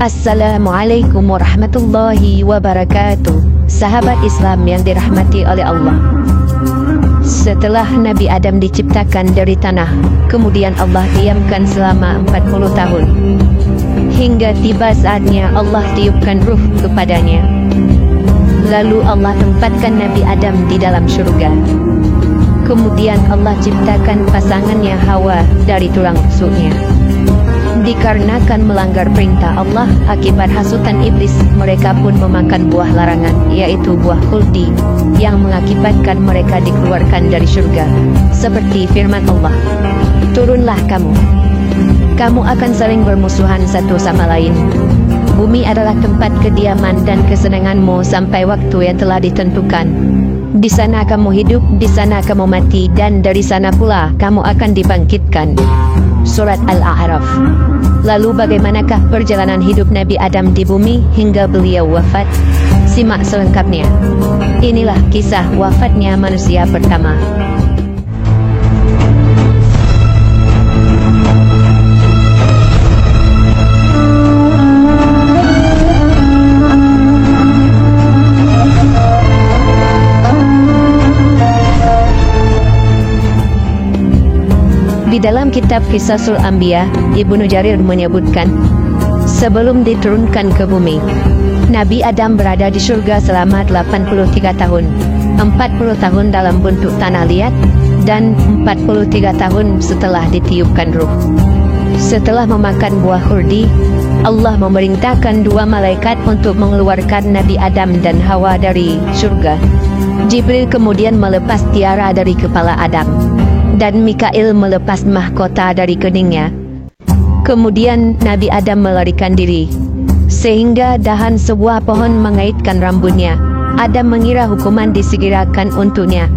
Assalamualaikum warahmatullahi wabarakatuh. Sahabat Islam yang dirahmati oleh Allah. Setelah Nabi Adam diciptakan dari tanah, kemudian Allah diamkan selama 40 tahun. Hingga tiba saatnya Allah tiupkan ruh kepadanya. Lalu Allah tempatkan Nabi Adam di dalam syurga. Kemudian Allah ciptakan pasangannya Hawa dari tulang rusuknya. Dikarenakan melanggar perintah Allah akibat hasutan iblis, mereka pun memakan buah larangan, yaitu buah khuldi, yang mengakibatkan mereka dikeluarkan dari syurga. Seperti firman Allah, turunlah kamu akan saling bermusuhan satu sama lain. Bumi adalah tempat kediaman dan kesenanganmu sampai waktu yang telah ditentukan. Di sana kamu hidup, di sana kamu mati, dan dari sana pula kamu akan dibangkitkan. Surat Al-A'raf. Lalu bagaimanakah perjalanan hidup Nabi Adam di bumi hingga beliau wafat? Simak selengkapnya. Inilah kisah wafatnya manusia pertama. Di dalam kitab Qisasul Anbiya, Ibnu Jarir menyebutkan, sebelum diturunkan ke bumi, Nabi Adam berada di surga selama 83 tahun, 40 tahun dalam bentuk tanah liat, dan 43 tahun setelah ditiupkan ruh. Setelah memakan buah khuldi, Allah memerintahkan dua malaikat untuk mengeluarkan Nabi Adam dan Hawa dari surga. Jibril kemudian melepas tiara dari kepala Adam, dan Mikail melepas mahkota dari keningnya. Kemudian Nabi Adam melarikan diri, sehingga dahan sebuah pohon mengaitkan rambutnya. Adam mengira hukuman disegerakan untuknya.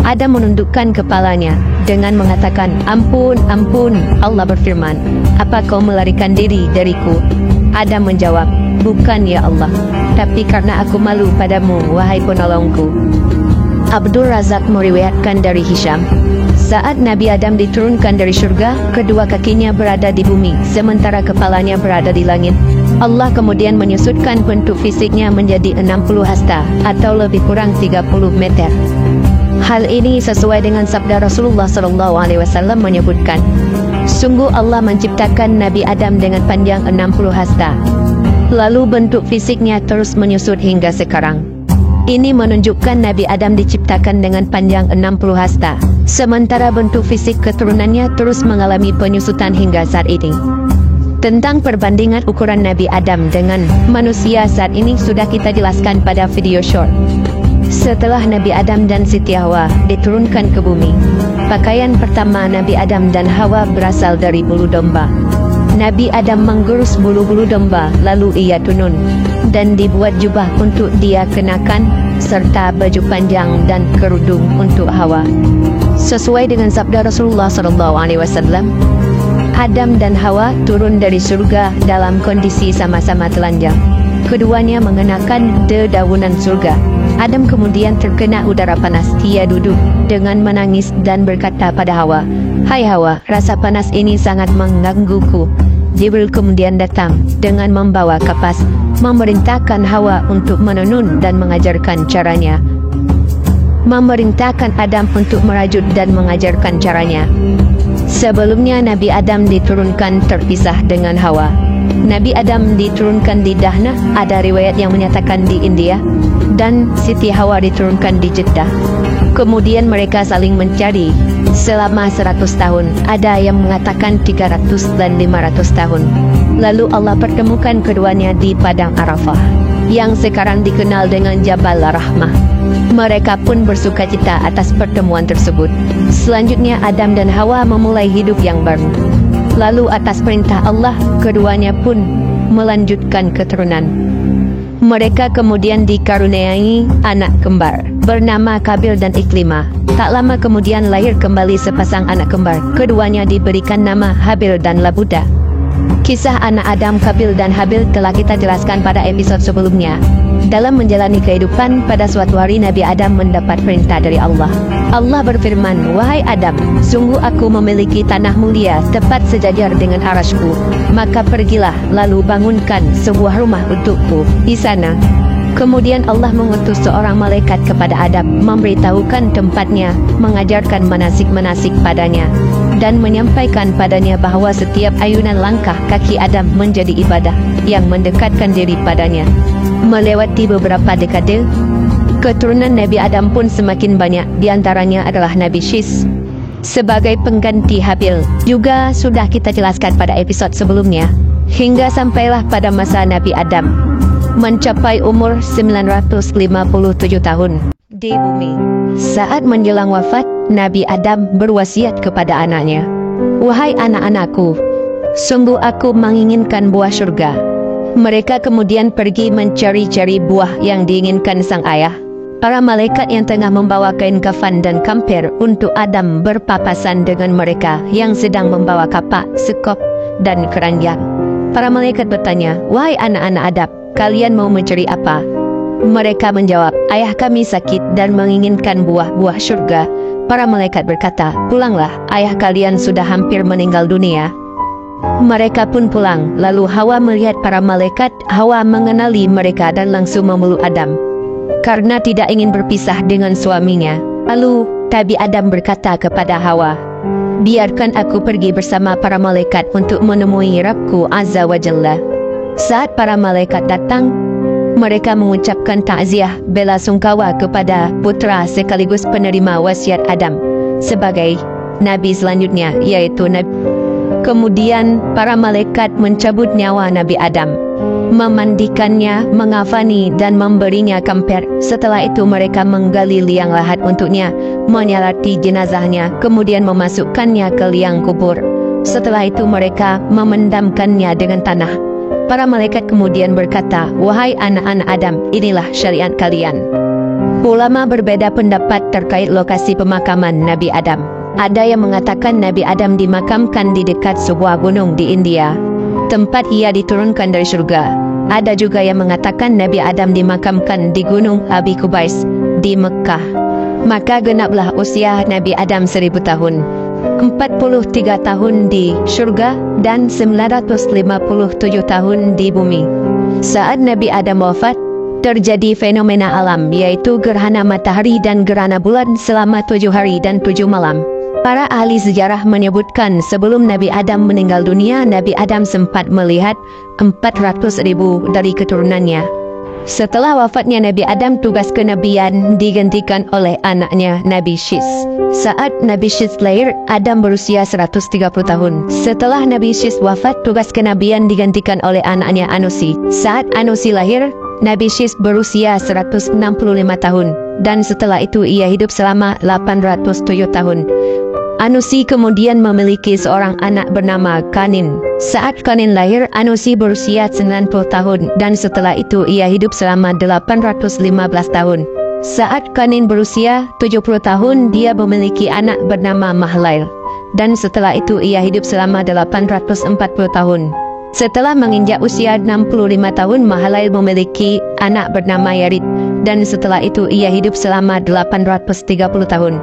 Adam menundukkan kepalanya dengan mengatakan, ampun, ampun. Allah berfirman, apa kau melarikan diri dariku? Adam menjawab, bukan ya Allah, tapi karena aku malu padamu, wahai penolongku. Abdul Razak meriwayatkan dari Hisham, saat Nabi Adam diturunkan dari surga, kedua kakinya berada di bumi, sementara kepalanya berada di langit. Allah kemudian menyusutkan bentuk fisiknya menjadi 60 hasta, atau lebih kurang 30 meter. Hal ini sesuai dengan sabda Rasulullah SAW menyebutkan, sungguh Allah menciptakan Nabi Adam dengan panjang 60 hasta. Lalu bentuk fisiknya terus menyusut hingga sekarang. Ini menunjukkan Nabi Adam diciptakan dengan panjang 60 hasta, sementara bentuk fisik keturunannya terus mengalami penyusutan hingga saat ini. Tentang perbandingan ukuran Nabi Adam dengan manusia saat ini sudah kita jelaskan pada video short. Setelah Nabi Adam dan Siti Hawa diturunkan ke bumi, pakaian pertama Nabi Adam dan Hawa berasal dari bulu domba. Nabi Adam menggerus bulu-bulu domba, lalu ia tunun, dan dibuat jubah untuk dia kenakan, serta baju panjang dan kerudung untuk Hawa. Sesuai dengan sabda Rasulullah SAW, Adam dan Hawa turun dari surga dalam kondisi sama-sama telanjang. Keduanya mengenakan dedaunan surga. Adam kemudian terkena udara panas. Ia duduk dengan menangis dan berkata pada Hawa, hai Hawa, rasa panas ini sangat menggangguku. Jibril kemudian datang dengan membawa kapas, memerintahkan Hawa untuk menenun dan mengajarkan caranya. Memerintahkan Adam untuk merajut dan mengajarkan caranya. Sebelumnya Nabi Adam diturunkan terpisah dengan Hawa. Nabi Adam diturunkan di Dahna, ada riwayat yang menyatakan di India, dan Siti Hawa diturunkan di Jeddah. Kemudian mereka saling mencari selama 100 tahun, ada yang mengatakan 300 dan 500 tahun. Lalu Allah pertemukan keduanya di Padang Arafah, yang sekarang dikenal dengan Jabal Rahmah. Mereka pun bersukacita atas pertemuan tersebut. Selanjutnya Adam dan Hawa memulai hidup yang baru. Lalu atas perintah Allah, keduanya pun melanjutkan keturunan. Mereka kemudian dikaruniai anak kembar bernama Kabil dan Iklimah. Tak lama kemudian lahir kembali sepasang anak kembar. Keduanya diberikan nama Habil dan Labuda. Kisah anak Adam, Kabil dan Habil telah kita jelaskan pada episode sebelumnya. Dalam menjalani kehidupan, pada suatu hari Nabi Adam mendapat perintah dari Allah. Allah berfirman, "Wahai Adam, sungguh aku memiliki tanah mulia tepat sejajar dengan arasku. Maka pergilah, lalu bangunkan sebuah rumah untukku di sana." Kemudian Allah mengutus seorang malaikat kepada Adam, memberitahukan tempatnya, mengajarkan manasik-manasik padanya, dan menyampaikan padanya bahawa setiap ayunan langkah kaki Adam menjadi ibadah yang mendekatkan diri padanya. Melewati beberapa dekade, keturunan Nabi Adam pun semakin banyak, di antaranya adalah Nabi Syis sebagai pengganti Habil. Juga sudah kita jelaskan pada episod sebelumnya, hingga sampailah pada masa Nabi Adam mencapai umur 957 tahun di bumi. Saat menjelang wafat, Nabi Adam berwasiat kepada anaknya, "Wahai anak-anakku, sungguh aku menginginkan buah surga." Mereka kemudian pergi mencari-cari buah yang diinginkan sang ayah. Para malaikat yang tengah membawa kain kafan dan kamper untuk Adam berpapasan dengan mereka yang sedang membawa kapak, sekop, dan keranjang. Para malaikat bertanya, "Wahai anak-anak Adam, kalian mau mencari apa?" Mereka menjawab, "Ayah kami sakit dan menginginkan buah-buah surga." Para malaikat berkata, "Pulanglah, ayah kalian sudah hampir meninggal dunia." Mereka pun pulang. Lalu Hawa melihat para malaikat. Hawa mengenali mereka dan langsung memeluk Adam karena tidak ingin berpisah dengan suaminya. Lalu Nabi Adam berkata kepada Hawa, "Biarkan aku pergi bersama para malaikat untuk menemui Rabbku Azza wa Jalla." Saat para malaikat datang, mereka mengucapkan takziah bela sungkawa kepada putra sekaligus penerima wasiat Adam sebagai nabi selanjutnya, yaitu Nabi. Kemudian para malaikat mencabut nyawa Nabi Adam, memandikannya, mengafani dan memberinya kamper. Setelah itu mereka menggali liang lahat untuknya, menyalati jenazahnya, kemudian memasukkannya ke liang kubur. Setelah itu mereka memendamkannya dengan tanah. Para malaikat kemudian berkata, "Wahai anak-anak Adam, inilah syariat kalian." Ulama berbeda pendapat terkait lokasi pemakaman Nabi Adam. Ada yang mengatakan Nabi Adam dimakamkan di dekat sebuah gunung di India, tempat ia diturunkan dari surga. Ada juga yang mengatakan Nabi Adam dimakamkan di gunung Abi Qubais di Mekah. Maka genaplah usia Nabi Adam 1000 tahun. 43 tahun di surga dan 957 tahun di bumi. Saat Nabi Adam wafat, terjadi fenomena alam, yaitu gerhana matahari dan gerhana bulan selama 7 hari dan 7 malam. Para ahli sejarah menyebutkan sebelum Nabi Adam meninggal dunia, Nabi Adam sempat melihat 400.000 dari keturunannya. Setelah wafatnya Nabi Adam, tugas kenabian digantikan oleh anaknya Nabi Syis. Saat Nabi Syis lahir, Adam berusia 130 tahun. Setelah Nabi Syis wafat, tugas kenabian digantikan oleh anaknya Anusi. Saat Anusi lahir, Nabi Syis berusia 165 tahun. Dan setelah itu ia hidup selama 807 tahun. Anusi kemudian memiliki seorang anak bernama Kanin. Saat Kanin lahir, Anusi berusia 90 tahun dan setelah itu ia hidup selama 815 tahun. Saat Kanin berusia 70 tahun, dia memiliki anak bernama Mahlail. Dan setelah itu ia hidup selama 840 tahun. Setelah menginjak usia 65 tahun, Mahlail memiliki anak bernama Yarid. Dan setelah itu ia hidup selama 830 tahun.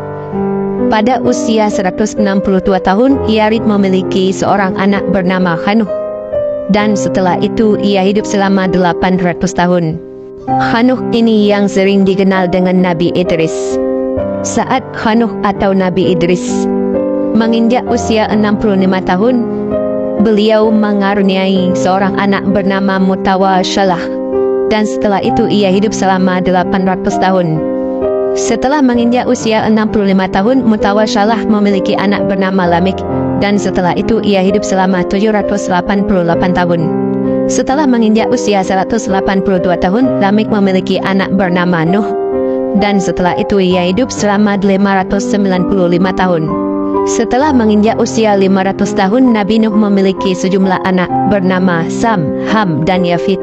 Pada usia 162 tahun, Yarid memiliki seorang anak bernama Hanuh. Dan setelah itu ia hidup selama 800 tahun. Hanuh ini yang sering dikenal dengan Nabi Idris. Saat Hanuh atau Nabi Idris menginjak usia 65 tahun, beliau mengaruniai seorang anak bernama Mutawasyalah. Dan setelah itu ia hidup selama 800 tahun. Setelah menginjak usia 65 tahun, Mutawasyalah memiliki anak bernama Lamik. Dan setelah itu ia hidup selama 788 tahun. Setelah menginjak usia 182 tahun, Lamik memiliki anak bernama Nuh. Dan setelah itu ia hidup selama 595 tahun. Setelah menginjak usia 500 tahun, Nabi Nuh memiliki sejumlah anak bernama Sam, Ham, dan Yafid.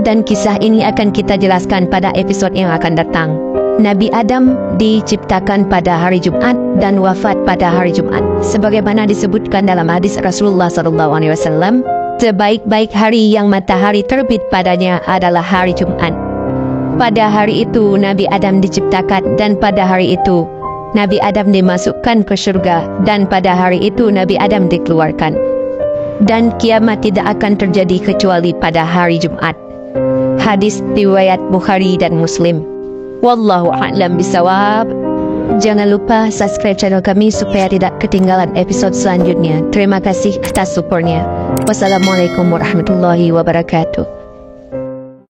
Dan kisah ini akan kita jelaskan pada episode yang akan datang. Nabi Adam diciptakan pada hari Jumat dan wafat pada hari Jumat. Sebagaimana disebutkan dalam hadis Rasulullah SAW, sebaik-baik hari yang matahari terbit padanya adalah hari Jumat. Pada hari itu Nabi Adam diciptakan dan pada hari itu Nabi Adam dimasukkan ke syurga dan pada hari itu Nabi Adam dikeluarkan. Dan kiamat tidak akan terjadi kecuali pada hari Jumat. Hadis riwayat Bukhari dan Muslim. Wallahu a'lam bisawab. Jangan lupa subscribe channel kami supaya tidak ketinggalan episode selanjutnya. Terima kasih atas supportnya. Wassalamualaikum warahmatullahi wabarakatuh.